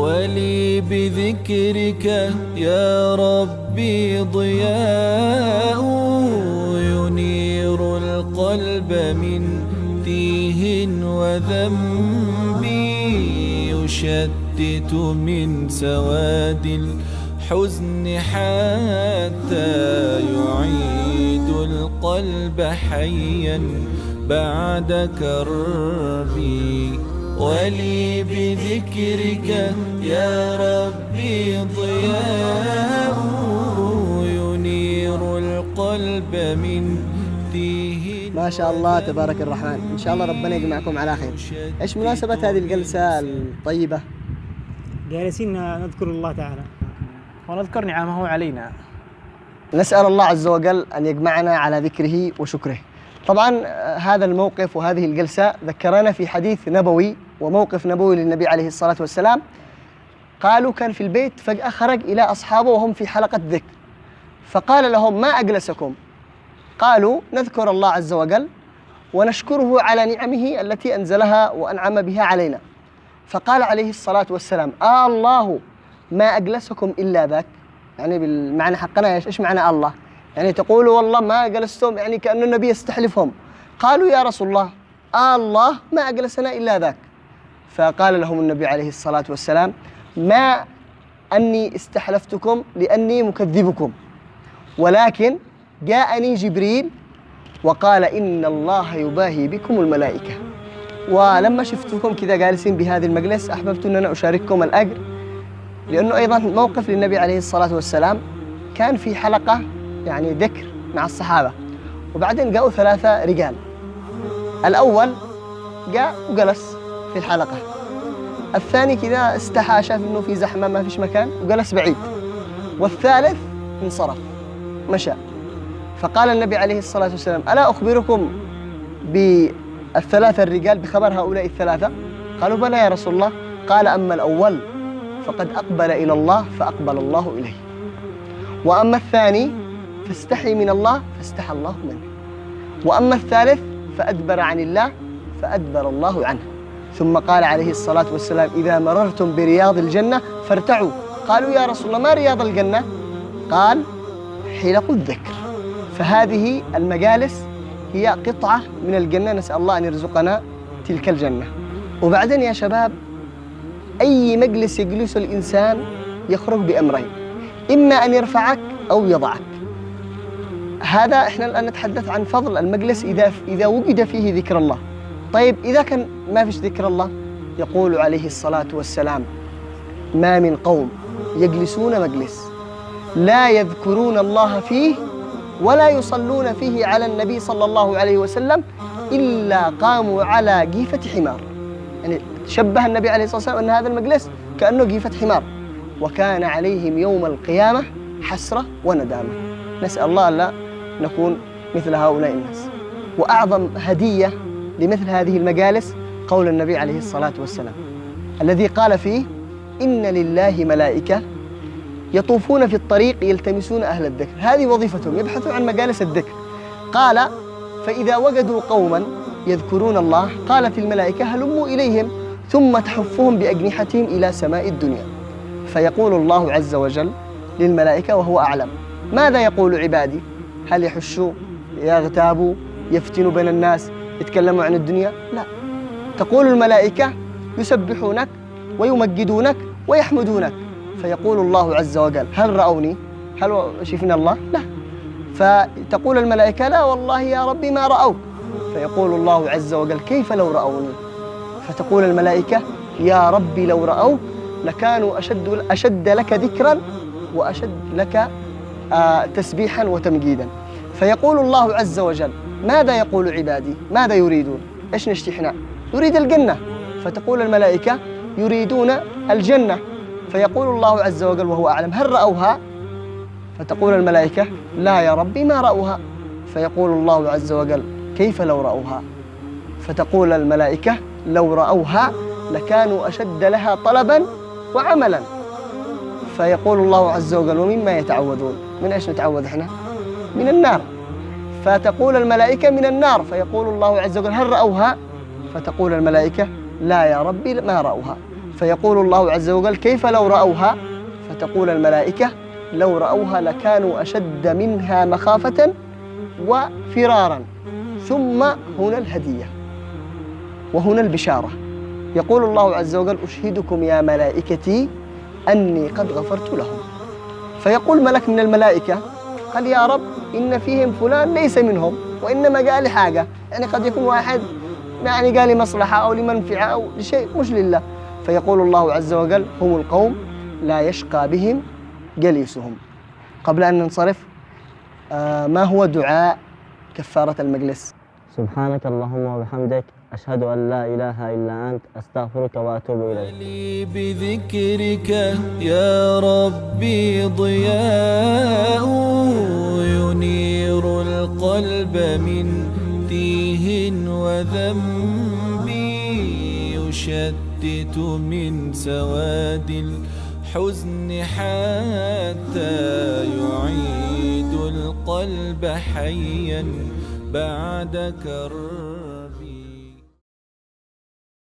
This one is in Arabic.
ولي بذكرك يا ربي ضياء ينير القلب من تيه وذنب يشتت من سواد الحزن حتى يعيد القلب حيا بعد كربي. ولي بذكرك يا ربي ضياء ينير القلب من تيه. ما شاء الله تبارك الرحمن، إن شاء الله ربنا يجمعكم على خير. إيش مناسبة هذه الجلسة الطيبة؟ جالسين نذكر الله تعالى ونذكر نعمه علينا. نسأل الله عز وجل أن يجمعنا على ذكره وشكره. طبعا هذا الموقف وهذه الجلسة ذكرنا في حديث نبوي وموقف نبوي للنبي عليه الصلاة والسلام. قالوا كان في البيت، فجأة خرج إلى أصحابه وهم في حلقة ذكر، فقال لهم: ما أجلسكم؟ قالوا: نذكر الله عز وجل ونشكره على نعمه التي أنزلها وأنعم بها علينا. فقال عليه الصلاة والسلام: الله ما أجلسكم إلا ذاك. يعني بالمعنى حقنا إيش معنى الله؟ يعني تقولوا والله ما جلستهم، يعني كأن النبي يستحلفهم. قالوا: يا رسول الله الله ما أجلسنا إلا ذاك. فقال لهم النبي عليه الصلاة والسلام: ما أني استحلفتكم لأني مكذبكم، ولكن جاءني جبريل وقال إن الله يباهي بكم الملائكة. ولما شفتكم كذا جالسين بهذا المجلس أحببت أن أنا أشارككم الأجر، لأنه أيضا موقف للنبي عليه الصلاة والسلام. كان في حلقة يعني ذكر مع الصحابة، وبعدين جاءوا 3 رجال. الأول جاء وجلس في الحلقة، الثاني كذا استحى، شاف إنه في زحمة ما فيش مكان وجلس بعيد، والثالث انصرف مشى. فقال النبي عليه الصلاة والسلام: ألا أخبركم بالثلاثة الرجال بخبر هؤلاء الثلاثة؟ قالوا: بلى يا رسول الله. قال: أما الأول فقد أقبل إلى الله فأقبل الله إليه، وأما الثاني فاستحي من الله فاستحى الله منه، وأما الثالث فأدبر عن الله فأدبر الله عنه. ثم قال عليه الصلاة والسلام: إذا مررتم برياض الجنة فارتعوا. قالوا: يا رسول الله ما رياض الجنة؟ قال: حلق الذكر. فهذه المجالس هي قطعة من الجنة، نسأل الله أن يرزقنا تلك الجنة. وبعدين يا شباب، أي مجلس يجلس الإنسان يخرج بأمرين: إما أن يرفعك أو يضعك. هذا إحنا الآن نتحدث عن فضل المجلس إذا وجد فيه ذكر الله. طيب إذا كان ما فيش ذكر الله، يقول عليه الصلاة والسلام: ما من قوم يجلسون مجلس لا يذكرون الله فيه ولا يصلون فيه على النبي صلى الله عليه وسلم إلا قاموا على جيفة حمار. يعني شبه النبي عليه الصلاة والسلام أن هذا المجلس كأنه جيفة حمار، وكان عليهم يوم القيامة حسرة وندامة. نسأل الله لا نكون مثل هؤلاء الناس. وأعظم هدية لمثل هذه المجالس قول النبي عليه الصلاة والسلام الذي قال فيه: إن لله ملائكة يطوفون في الطريق يلتمسون أهل الذكر. هذه وظيفتهم، يبحثون عن مجالس الذكر. قال: فإذا وجدوا قوما يذكرون الله قالت الملائكة هلموا إليهم، ثم تحفهم بأجنحتهم إلى سماء الدنيا. فيقول الله عز وجل للملائكة وهو أعلم: ماذا يقول عبادي؟ هل يحشوا، يغتابوا، يفتنوا بين الناس، يتكلموا عن الدنيا؟ لا، تقول الملائكة يسبحونك ويمجدونك ويحمدونك. فيقول الله عز وجل: هل رأوني؟ هل شفنا الله؟ لا. فتقول الملائكة: لا والله يا ربي ما رأوك. فيقول الله عز وجل: كيف لو رأوني؟ فتقول الملائكة: يا ربي لو رأوك لكانوا أشد لك ذكرا وأشد لك تسبيحا وتمجيدا. فيقول الله عز وجل: ماذا يقول عبادي؟ ماذا يريدون؟ إيش نشتحنا؟ يريد الجنة. فتقول الملائكة: يريدون الجنة. فيقول الله عز وجل وهو أعلم: هل رأوها؟ فتقول الملائكة: لا يا ربي ما رأوها. فيقول الله عز وجل: كيف لو رأوها؟ فتقول الملائكة: لو رأوها لكانوا أشد لها طلبا وعملا. فيقول الله عز وجل: ومما يتعوذون؟ من إيش نتعوذ إحنا؟ من النار. فتقول الملائكة: من النار. فيقول الله عز وجل: هل رأوها؟ فتقول الملائكة: لا يا ربي ما رأوها. فيقول الله عز وجل كيف لو رأوها؟ فتقول الملائكة لو رأوها لكانوا أشد منها مخافة وفرارا. ثم هنا الهدية وهنا البشارة، يقول الله عز وجل أشهدكم يا ملائكتي أني قد غفرت لهم. فيقول ملك من الملائكة قال يا رب إن فيهم فلان ليس منهم وإنما قال لي حاجة، يعني قد يكون واحد يعني قال لي مصلحة أو لمنفعة أو لشيء مش لله. فيقول الله عز وجل هم القوم لا يشقى بهم جليسهم. قبل أن ننصرف ما هو دعاء كفارة المجلس؟ سبحانك اللهم وبحمدك أشهد أن لا إله إلا أنت أستغفرك وأتوب إليك. لي بذكرك يا ربي ضياء ينير القلب من تيه وذنبي يشتت من سواد الحزن حتى يعيد القلب حيا بعد كربي.